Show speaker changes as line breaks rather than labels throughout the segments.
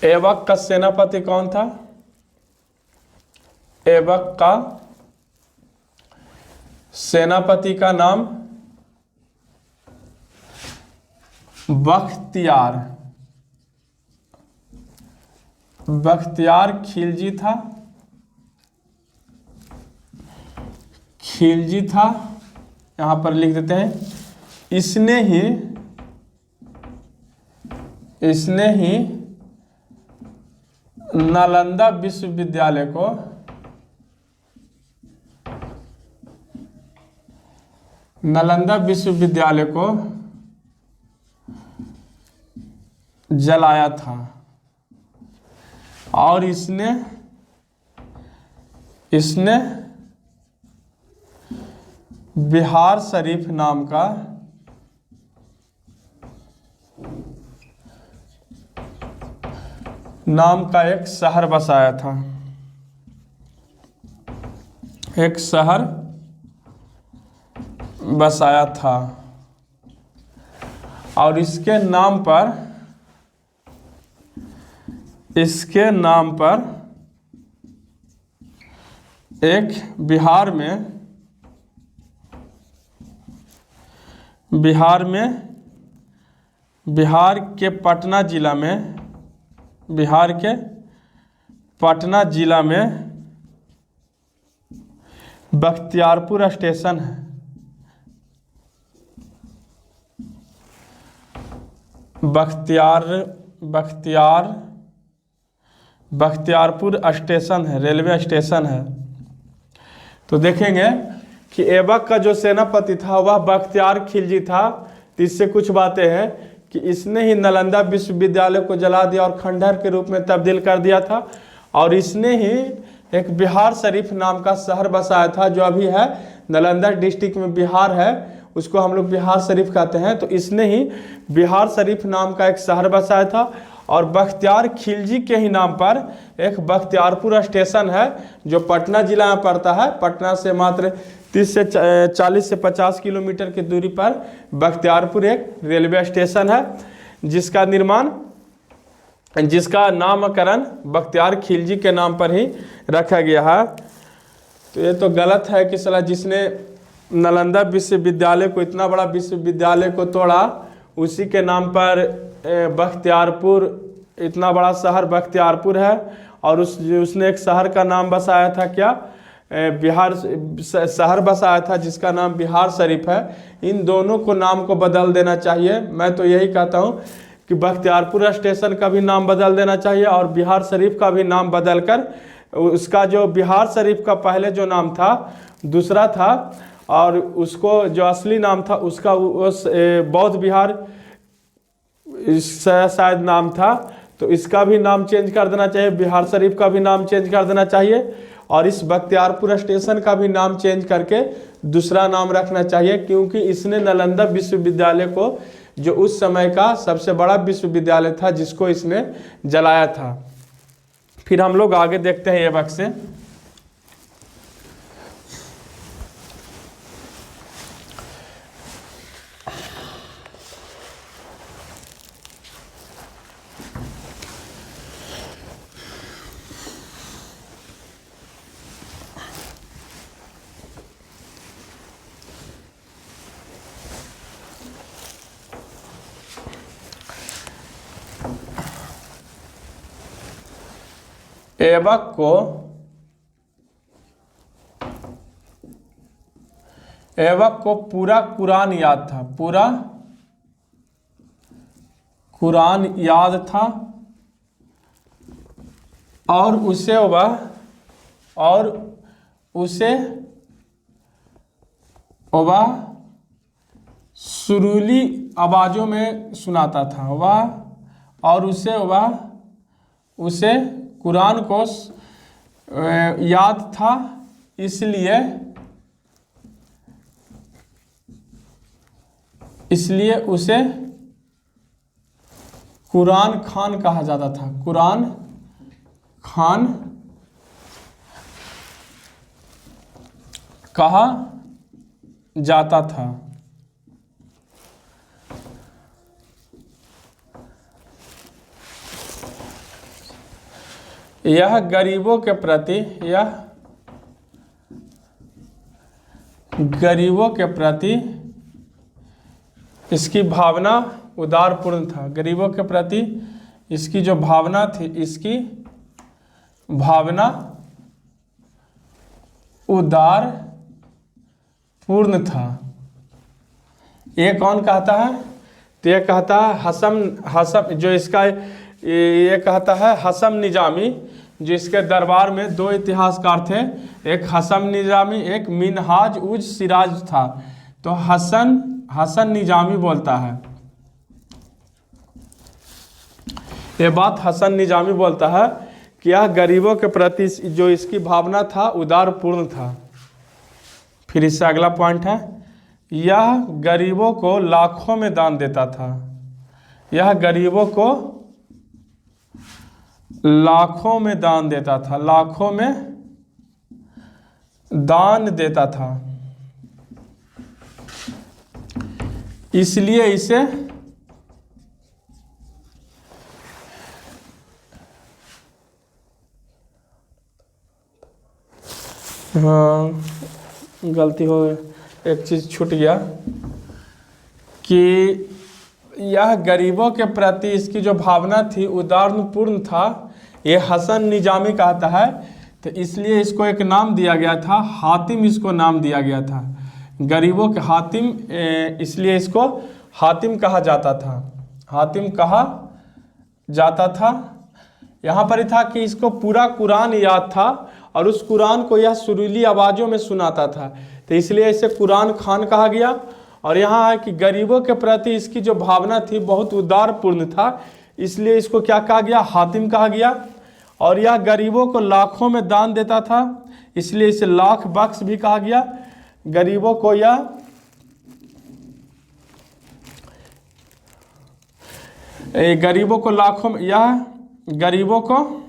ऐबक का सेनापति कौन था? ऐबक का सेनापति का नाम बख्तियार खिलजी था। यहां पर लिख देते हैं, इसने ही नालंदा विश्वविद्यालय को जलाया था और इसने बिहार शरीफ नाम का एक शहर बसाया था। और इसके नाम पर एक बिहार के पटना जिला में बख्तियारपुर स्टेशन है। बख्तियारपुर स्टेशन है, रेलवे स्टेशन है। तो देखेंगे कि ऐबक का जो सेनापति था वह बख्तियार खिलजी था। तो इससे कुछ बातें हैं कि इसने ही नालंदा विश्वविद्यालय को जला दिया और खंडहर के रूप में तब्दील कर दिया था। और इसने ही एक बिहार शरीफ नाम का शहर बसाया था, जो अभी है नालंदा डिस्ट्रिक्ट में बिहार है, उसको हम लोग बिहार शरीफ कहते हैं। तो इसने ही बिहार शरीफ नाम का एक शहर बसाया था। और बख्तियार खिलजी के ही नाम पर एक बख्तियारपुर स्टेशन है, जो पटना जिला में पड़ता है। पटना से मात्र 40 से 50 किलोमीटर की दूरी पर बख्तियारपुर एक रेलवे स्टेशन है, जिसका नामकरण बख्तियार खिलजी के नाम पर ही रखा गया है। तो ये तो गलत है कि साला जिसने नालंदा विश्वविद्यालय को, इतना बड़ा विश्वविद्यालय को तोड़ा, उसी के नाम पर बख्तियारपुर, इतना बड़ा शहर बख्तियारपुर है। और उसने एक शहर का नाम बसाया था, क्या? बिहार शहर बसाया था जिसका नाम बिहार शरीफ है। इन दोनों को नाम को बदल देना चाहिए। मैं तो यही कहता हूँ कि बख्तियारपुर स्टेशन का भी नाम बदल देना चाहिए और बिहार शरीफ का भी नाम बदलकर उसका जो बिहार शरीफ का पहले जो नाम था दूसरा था, और उसको जो असली नाम था उसका बौद्ध बिहार शायद नाम था। तो इसका भी नाम चेंज कर देना चाहिए, बिहार शरीफ का भी नाम चेंज कर देना चाहिए, और इस बख्तियारपुर स्टेशन का भी नाम चेंज करके दूसरा नाम रखना चाहिए। क्योंकि इसने नालंदा विश्वविद्यालय को, जो उस समय का सबसे बड़ा विश्वविद्यालय था, जिसको इसने जलाया था। फिर हम लोग आगे देखते हैं ऐबक से। ऐबक को पूरा कुरान याद था, पूरा कुरान याद था। और वह सुरीली आवाजों में सुनाता था। उसे कुरान को याद था, इसलिए उसे कुरान खान कहा जाता था। कुरान खान कहा जाता था। यह गरीबों के प्रति, यह गरीबों के प्रति इसकी भावना उदारपूर्ण था। गरीबों के प्रति इसकी जो भावना थी, इसकी भावना उदार पूर्ण था। ये कौन कहता है? तो ये कहता है हसम जो इसका ये कहता है हसम निजामी, जो इसके दरबार में दो इतिहासकार थे, एक हसम निजामी, एक मिनहाज उज सिराज था। तो हसन निजामी बोलता है, ये बात हसन निजामी बोलता है कि यह गरीबों के प्रति जो इसकी भावना था उदारपूर्ण था। फिर इससे अगला पॉइंट है, यह गरीबों को लाखों में दान देता था। यह गरीबों को लाखों में दान देता था, लाखों में दान देता था, इसलिए इसे हाँ गलती हो, एक चीज़ छूट गया कि यह गरीबों के प्रति इसकी जो भावना थी उदारपूर्ण था। ये हसन निजामी कहता है, तो इसलिए इसको एक नाम दिया गया था, हातिम इसको नाम दिया गया था, गरीबों के हातिम, इसलिए इसको हातिम कहा जाता था, हातिम कहा जाता था। यहाँ पर ही था कि इसको पूरा कुरान याद था और उस कुरान को यह सुरीली आवाज़ों में सुनाता था, तो इसलिए इसे कुरान खान कहा गया। और यहाँ है कि गरीबों के प्रति इसकी जो भावना थी बहुत उदारपूर्ण था, इसलिए इसको क्या कहा गया? हातिम कहा गया। और यह गरीबों को लाखों में दान देता था, इसलिए इसे लाख बख्श भी कहा गया। गरीबों को यह गरीबों को लाखों में, यह गरीबों को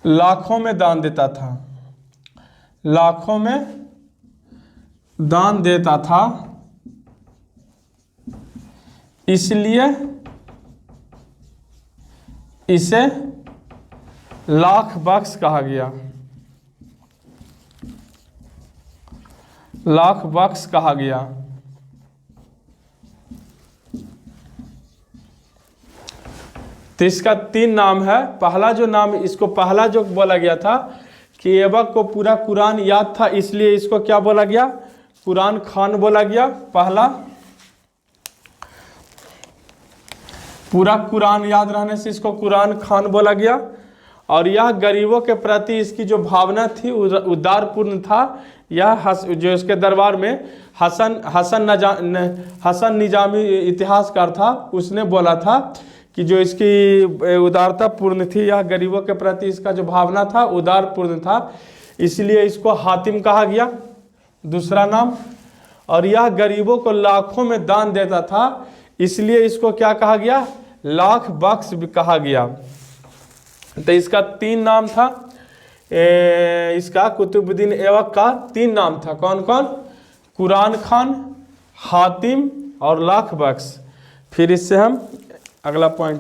लाखों में दान देता था, लाखों में दान देता था, इसलिए इसे लाख बख्श कहा गया, लाख बख्श कहा गया। तो इसका 3 नाम है। पहला जो नाम, इसको पहला जो बोला गया था कि ऐबक को पूरा कुरान याद था, इसलिए इसको क्या बोला गया? कुरान खान बोला गया। पहला, पूरा कुरान याद रहने से इसको कुरान खान बोला गया। और यह गरीबों के प्रति इसकी जो भावना थी उदारपूर्ण था। यह जो इसके दरबार में हसन निजामी इतिहासकार था, उसने बोला था कि जो इसकी उदारता पूर्ण थी, यह गरीबों के प्रति इसका जो भावना था उदारपूर्ण था, इसलिए इसको हातिम कहा गया, दूसरा नाम। और यह गरीबों को लाखों में दान देता था, इसलिए इसको क्या कहा गया? लाख बख्श भी कहा गया। तो इसका 3 नाम था। इसका कुतुबुद्दीन ऐबक का 3 नाम था। कौन कौन? कुरान खान, हातिम और लाख बख्श। फिर इससे हम अगला पॉइंट